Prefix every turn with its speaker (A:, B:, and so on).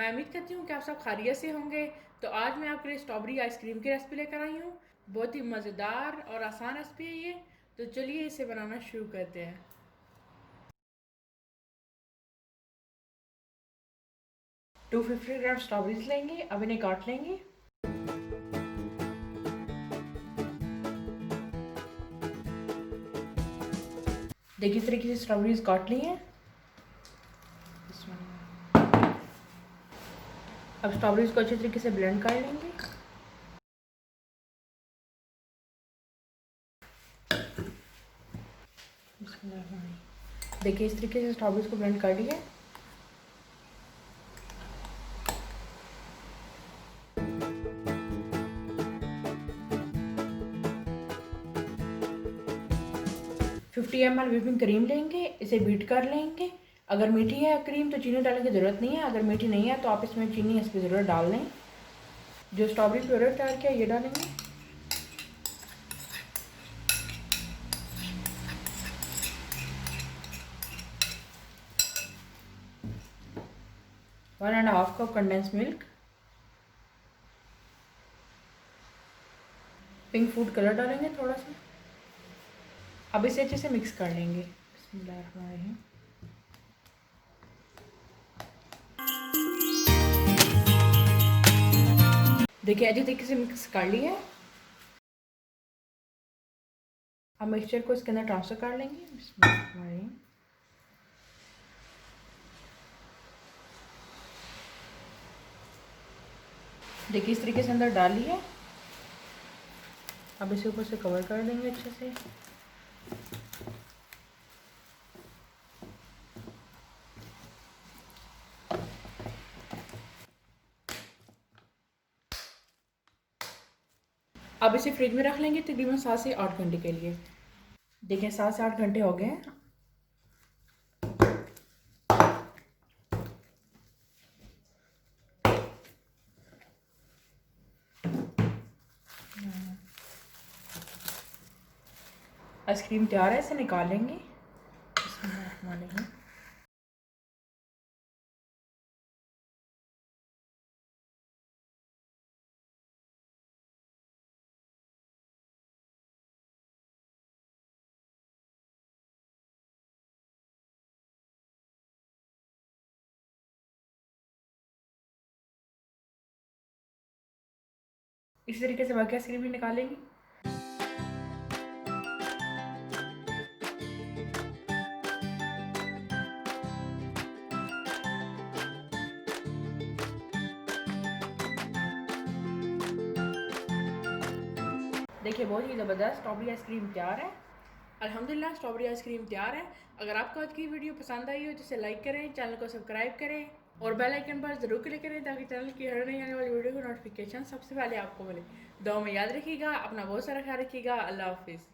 A: मैं उम्मीद करती हूँ कि आप सब खैरियत से होंगे। तो आज मैं आपके लिए स्ट्रॉबेरी आइसक्रीम की रेसिपी लेकर आई हूँ। बहुत ही मज़ेदार और आसान रेसिपी है ये। तो चलिए इसे बनाना शुरू करते हैं। टू 250 ग्राम स्ट्रॉबेरीज लेंगे, अब इन्हें काट लेंगे। देखिए इस तरीके से स्ट्रॉबेरीज काट ली हैं। अब स्ट्रॉबेरीज को अच्छे तरीके से ब्लेंड कर लेंगे। देखिए इस तरीके से स्ट्रॉबेरीज को ब्लेंड कर लिया। फिफ्टी ml व्हिपिंग क्रीम लेंगे, इसे बीट कर लेंगे। अगर मीठी है क्रीम तो चीनी डालने की ज़रूरत नहीं है, अगर मीठी नहीं है तो आप इसमें चीनी इस पर ज़रूर डाल लें। जो स्ट्रॉबेरी फ्लेवर तैयार किया ये डालेंगे। One and half cup condense milk. Pink food colour डालेंगे थोड़ा सा। अब इसे अच्छे से मिक्स कर लेंगे। बिस्मिल्लाहिर्रहमानिर्रहीम। देखिए अच्छे तरीके से मिक्स कर लिया है। अब मिक्सचर को इसके अंदर ट्रांसफर कर लेंगे। बिस्मिल्लाहिर्रहमानिर्रहीम। देखिए इस तरीके से अंदर डाल लिया। अब इसे ऊपर से कवर कर देंगे अच्छे से। अब इसे फ्रिज में रख लेंगे तकरीबन 7 से 8 घंटे के लिए। देखिए 7 से 8 घंटे हो गए हैं। आइसक्रीम तैयार है, इसे निकालेंगे। इसी तरीके से बाकी आइसक्रीम भी निकालेंगे। देखिए बहुत ही ज़बरदस्त स्ट्रॉबेरी आइसक्रीम तैयार है। अल्हम्दुलिल्लाह स्ट्रॉबेरी आइसक्रीम तैयार है। अगर आपको आज की वीडियो पसंद आई हो तो इसे लाइक करें, चैनल को सब्सक्राइब करें और बेल आइकन पर ज़रूर क्लिक करें ताकि चैनल की हर नई आने वाली वीडियो की नोटिफिकेशन सबसे पहले आपको मिले। दुआ में याद रखिएगा, अपना बहुत सारा ख्याल रखिएगा। अल्लाह हाफिज़।